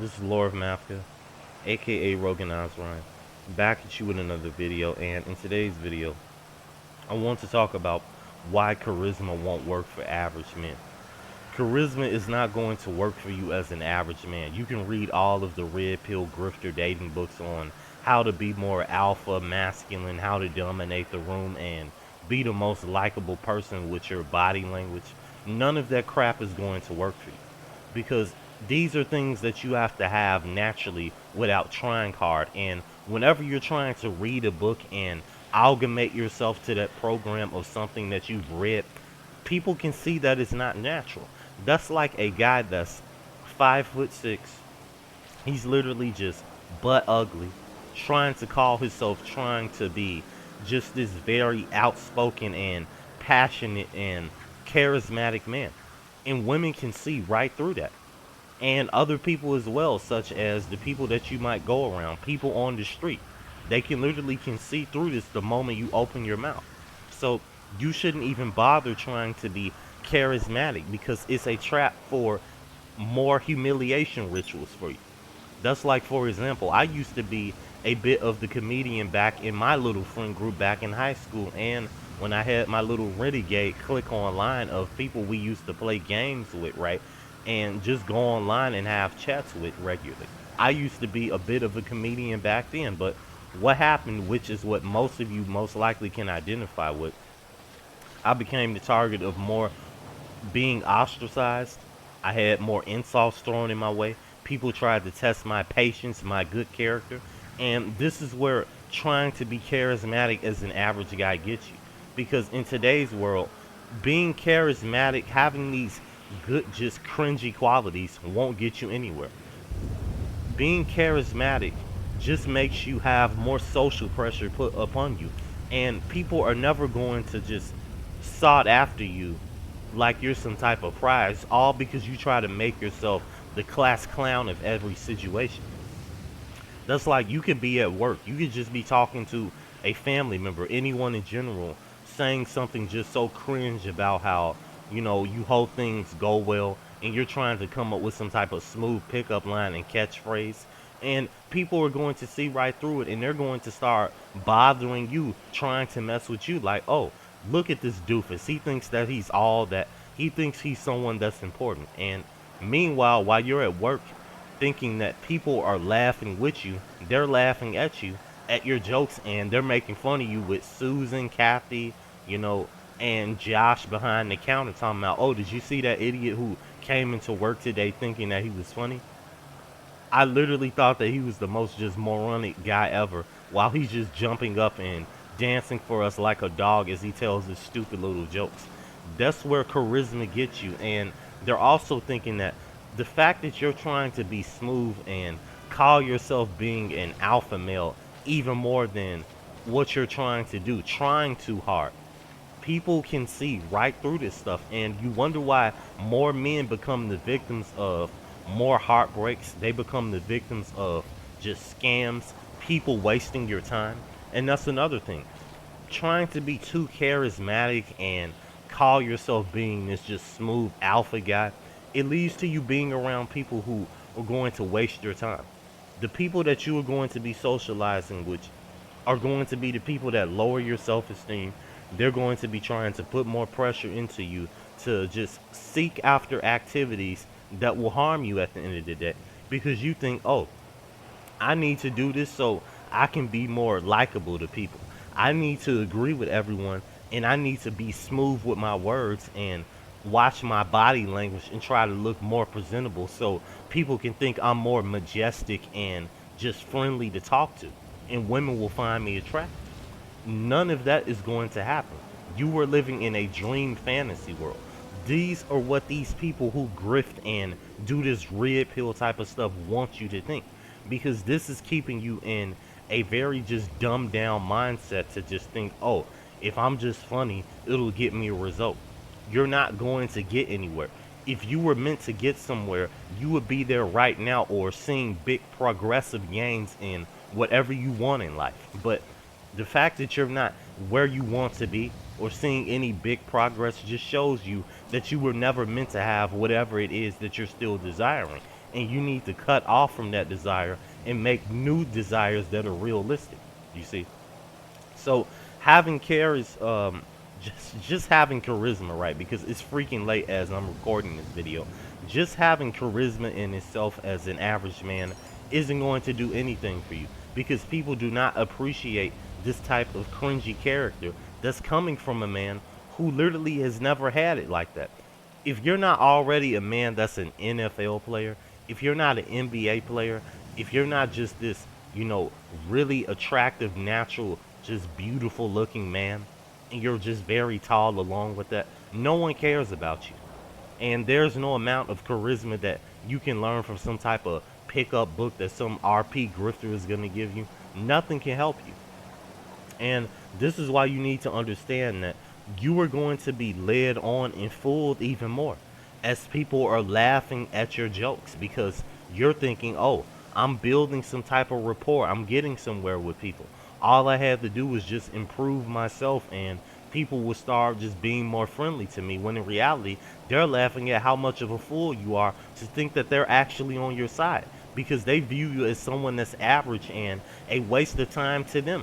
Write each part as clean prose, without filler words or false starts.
This is Lord Mafia, aka Rogan Ryan, back at you with another video. And in today's video, I want to talk about why charisma won't work for average men. Charisma is not going to work for you as an average man. You can read all of the red pill grifter dating books on how to be more alpha, masculine, how to dominate the room, and be the most likable person with your body language. None of that crap is going to work for you because these are things that you have to have naturally without trying hard. And whenever you're trying to read a book and amalgamate yourself to that program of something that you've read, people can see that it's not natural. That's like a guy that's 5'6". He's literally just butt ugly, trying to call himself, trying to be just this very outspoken and passionate and charismatic man. And women can see right through that, and other people as well, such as the people that you might go around, people on the street. They can literally can see through this the moment you open your mouth. So you shouldn't even bother trying to be charismatic because it's a trap for more humiliation rituals for you. That's like, for example, I used to be a bit of the comedian back in my little friend group back in high school, and when I had my little renegade click online of people we used to play games with, right? And just go online and have chats with regularly. I used to be a bit of a comedian back then, but what happened, which is what most of you most likely can identify with, I became the target of more being ostracized. I had more insults thrown in my way. People tried to test my patience, my good character. And this is where trying to be charismatic as an average guy gets you. Because in today's world, being charismatic, having these good, just cringy qualities won't get you anywhere. Being charismatic just makes you have more social pressure put upon you. And people are never going to just sought after you like you're some type of prize, all because you try to make yourself the class clown of every situation. That's like you could be at work, you could just be talking to a family member, anyone in general, saying something just so cringe about how, you hope things go well, and you're trying to come up with some type of smooth pickup line and catchphrase. And people are going to see right through it, and they're going to start bothering you, trying to mess with you. Like, oh, look at this doofus. He thinks that he's all that. He thinks he's someone that's important. And meanwhile, while you're at work, thinking that people are laughing with you, they're laughing at you, at your jokes, and they're making fun of you with Susan, Kathy, you know, and Josh behind the counter talking about, oh, did you see that idiot who came into work today thinking that he was funny? I literally thought that he was the most just moronic guy ever, while he's just jumping up and dancing for us like a dog as he tells his stupid little jokes. That's where charisma gets you. And they're also thinking that the fact that you're trying to be smooth and call yourself being an alpha male even more than what you're trying to do, trying too hard, people can see right through this stuff. And you wonder why more men become the victims of more heartbreaks. They become the victims of just scams, people wasting your time. And that's another thing, trying to be too charismatic and call yourself being this just smooth alpha guy, it leads to you being around people who are going to waste your time. The people that you are going to be socializing with are going to be the people that lower your self-esteem. They're going to be trying to put more pressure into you to just seek after activities that will harm you at the end of the day, because you think, oh, I need to do this so I can be more likable to people. I need to agree with everyone, and I need to be smooth with my words and watch my body language and try to look more presentable so people can think I'm more majestic and just friendly to talk to, and women will find me attractive. None of that is going to happen. You were living in a dream fantasy world. These are what these people who grift and do this red pill type of stuff want you to think. Because this is keeping you in a very just dumbed down mindset to just think, oh, if I'm just funny, it'll get me a result. You're not going to get anywhere. If you were meant to get somewhere, you would be there right now or seeing big progressive gains in whatever you want in life. But the fact that you're not where you want to be or seeing any big progress just shows you that you were never meant to have whatever it is that you're still desiring. and you need to cut off from that desire and make new desires that are realistic. You see? So having care is just having charisma, right? Because it's freaking late as I'm recording this video. Just having charisma in itself as an average man isn't going to do anything for you, because people do not appreciate this type of cringy character that's coming from a man who literally has never had it like that. If you're not already a man that's an NFL player, if you're not an NBA player, if you're not just this, you know, really attractive, natural, just beautiful looking man, and you're just very tall along with that, no one cares about you. And there's no amount of charisma that you can learn from some type of pickup book that some RP grifter is going to give you. Nothing can help you. And this is why you need to understand that you are going to be led on and fooled even more as people are laughing at your jokes, because you're thinking, oh, I'm building some type of rapport. I'm getting somewhere with people. All I had to do was just improve myself and people will start just being more friendly to me, when in reality, they're laughing at how much of a fool you are to think that they're actually on your side, because they view you as someone that's average and a waste of time to them.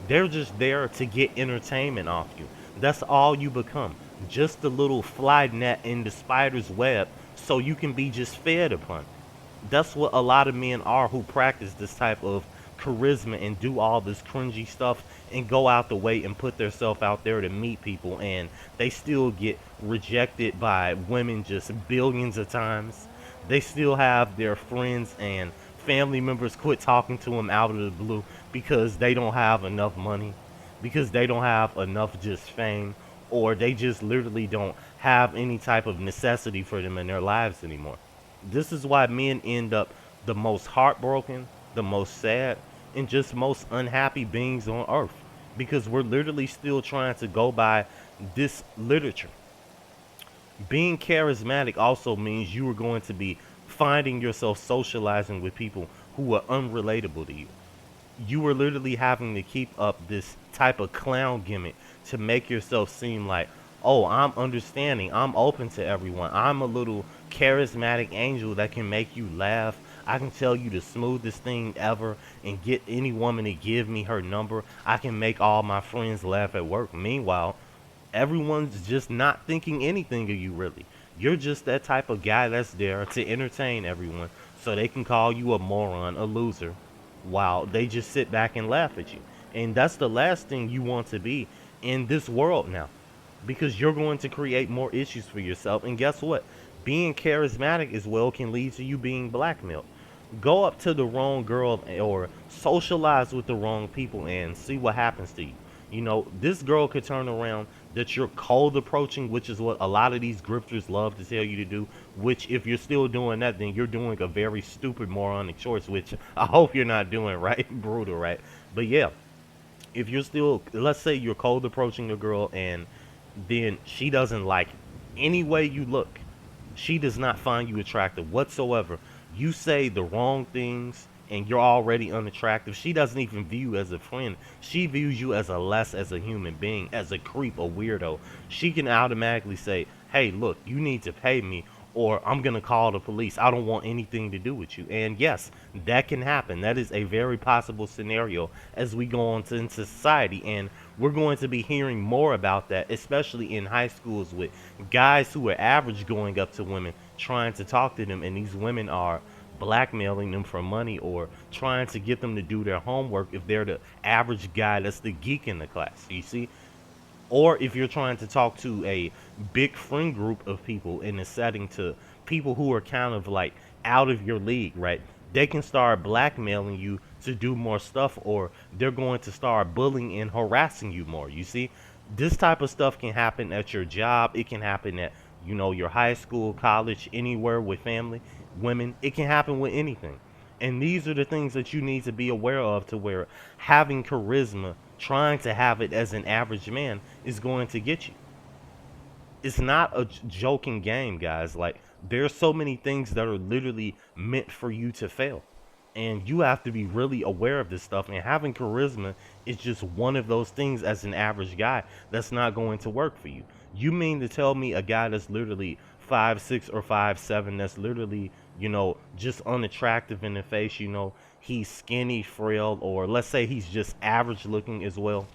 They're just there to get entertainment off you. That's all you become. Just a little fly net in the spider's web so you can be just fed upon. That's what a lot of men are who practice this type of charisma and do all this cringy stuff and go out the way and put themselves out there to meet people, and they still get rejected by women just billions of times. They still have their friends and family members quit talking to them out of the blue because they don't have enough money, because they don't have enough just fame, or they just literally don't have any type of necessity for them in their lives anymore. This is why men end up the most heartbroken, the most sad, and just most unhappy beings on earth, because we're literally still trying to go by this literature. Being charismatic also means you are going to be finding yourself socializing with people who are unrelatable to you. You are literally having to keep up this type of clown gimmick to make yourself seem like, oh, I'm understanding, I'm open to everyone, I'm a little charismatic angel that can make you laugh. I can tell you the smoothest thing ever and get any woman to give me her number. I can make all my friends laugh at work. Meanwhile, everyone's just not thinking anything of you really. You're just that type of guy that's there to entertain everyone so they can call you a moron, a loser, while they just sit back and laugh at you. And that's the last thing you want to be in this world now, because you're going to create more issues for yourself. And guess what? Being charismatic as well can lead to you being blackmailed. Go up to the wrong girl or socialize with the wrong people and see what happens to you. You know, this girl could turn around that you're cold approaching, which is what a lot of these grifters love to tell you to do. Which, if you're still doing that, then you're doing a very stupid, moronic choice, which I hope you're not doing, right? Brutal, right? But yeah, if you're still, let's say you're cold approaching a girl and then she doesn't like any way you look. She does not find you attractive whatsoever. You say the wrong things and you're already unattractive. She doesn't even view you as a friend. She views you as a less as a human being, as a creep, a weirdo. She can automatically say, hey, look, you need to pay me or I'm going to call the police. I don't want anything to do with you. And yes, that can happen. That is a very possible scenario as we go on into society. And we're going to be hearing more about that, especially in high schools, with guys who are average going up to women, trying to talk to them. And these women are blackmailing them for money or trying to get them to do their homework if they're the average guy that's the geek in the class. You see? Or if you're trying to talk to a big friend group of people in a setting, to people who are kind of like out of your league, right? They can start blackmailing you to do more stuff, or they're going to start bullying and harassing you more. You see, this type of stuff can happen at your job. It can happen at, you know, your high school, college, anywhere with family, women. It can happen with anything. And these are the things that you need to be aware of, to where having charisma, trying to have it as an average man, is going to get you. It's not a joking game, guys. Like, there's so many things that are literally meant for you to fail. And you have to be really aware of this stuff. And having charisma is just one of those things as an average guy that's not going to work for you. You mean to tell me a guy that's literally 5'6" or 5'7", that's literally just unattractive in the face, he's skinny, frail, or let's say he's just average looking as well,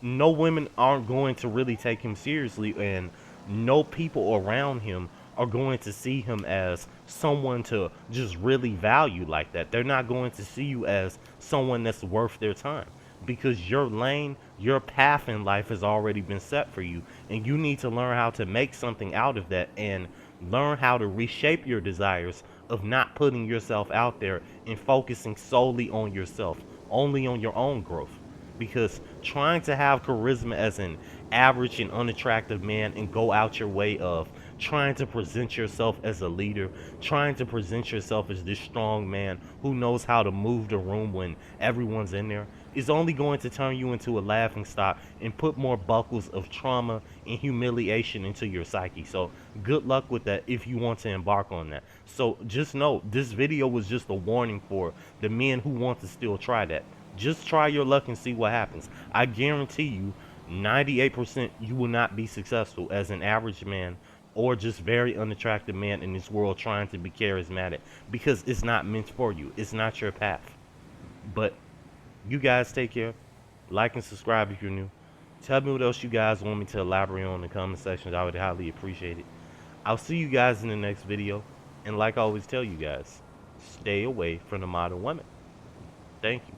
no women aren't going to really take him seriously, and no people around him are going to see him as someone to just really value like that. They're not going to see you as someone that's worth their time, because your lane, your path in life has already been set for you, and you need to learn how to make something out of that and learn how to reshape your desires of not putting yourself out there and focusing solely on yourself, only on your own growth. Because trying to have charisma as an average and unattractive man and go out your way of trying to present yourself as a leader, trying to present yourself as this strong man who knows how to move the room when everyone's in there, is only going to turn you into a laughing stock and put more buckles of trauma and humiliation into your psyche. So good luck with that if you want to embark on that. So just know this video was just a warning for the men who want to still try that. Just try your luck and see what happens. I guarantee you 98% you will not be successful as an average man or just very unattractive man in this world trying to be charismatic, because it's not meant for you. It's not your path. But you guys take care. Like and subscribe if you're new. Tell me what else you guys want me to elaborate on in the comment sections. I would highly appreciate it. I'll see you guys in the next video. And like I always tell you guys, stay away from the modern women. Thank you.